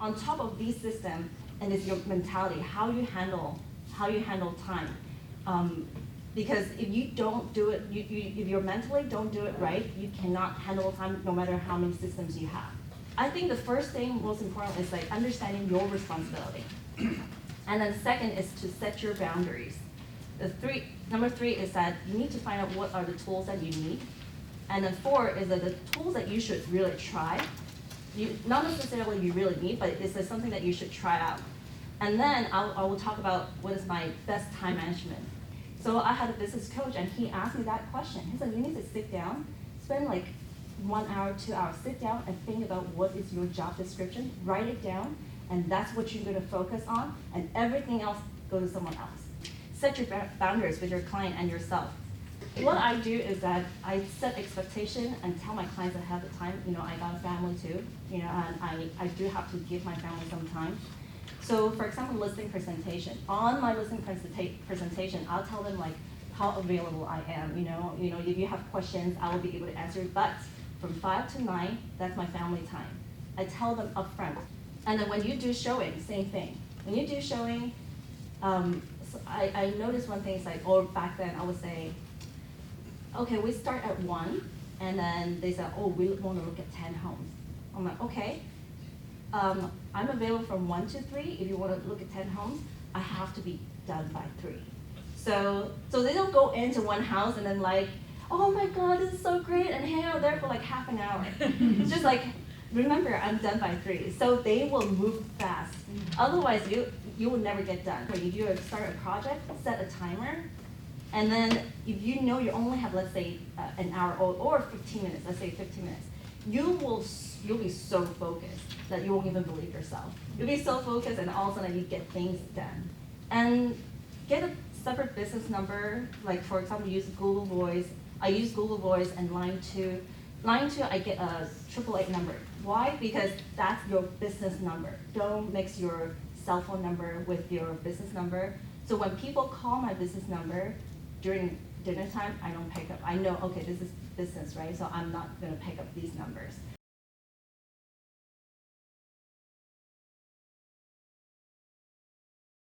on top of these systems, and it's your mentality, how you handle time. Because if you don't do it, if you mentally don't do it right, you cannot handle time no matter how many systems you have. I think the first thing, most important, is like understanding your responsibility. And then second is to set your boundaries. Number three is that you need to find out what are the tools that you need. And then four is that the tools that you should really try, not necessarily you really need, but it's something that you should try out. And then I will talk about what is my best time management. So I had a business coach and he asked me that question. He said, you need to sit down, spend like 1 hour, 2 hours, sit down and think about what is your job description, write it down, and that's what you're gonna focus on, and everything else go to someone else. Set your boundaries with your client and yourself. What I do is that I set expectation and tell my clients ahead of time, I got a family too, and I do have to give my family some time. So for example, listing presentation. On my listing presentation, I'll tell them like how available I am. If you have questions, I will be able to answer. But from 5 to 9, that's my family time. I tell them upfront. And then when you do showing, same thing. When you do showing, so I noticed one thing is like, or back then I would say, okay, we start at 1, and then they said, oh, we want to look at 10 homes. I'm like, okay. I'm available from 1 to 3. If you want to look at 10 homes, I have to be done by 3. So they don't go into one house and then like, oh my God, this is so great, and hang out there for like half an hour. It's just like, remember, I'm done by 3. So they will move fast. Otherwise, you will never get done. When you start a project, set a timer, and then if you know you only have, let's say, an hour or 15 minutes, let's say 15 minutes, you'll be so focused that you won't even believe yourself. You'll be so focused, and all of a sudden you get things done. And get a separate business number, like for example, use Google Voice. I use Google Voice and Line 2. Line 2, I get a 888 number. Why? Because that's your business number. Don't mix your cell phone number with your business number. So when people call my business number during dinner time, I don't pick up. I know, okay, this is business, right? So I'm not gonna pick up these numbers.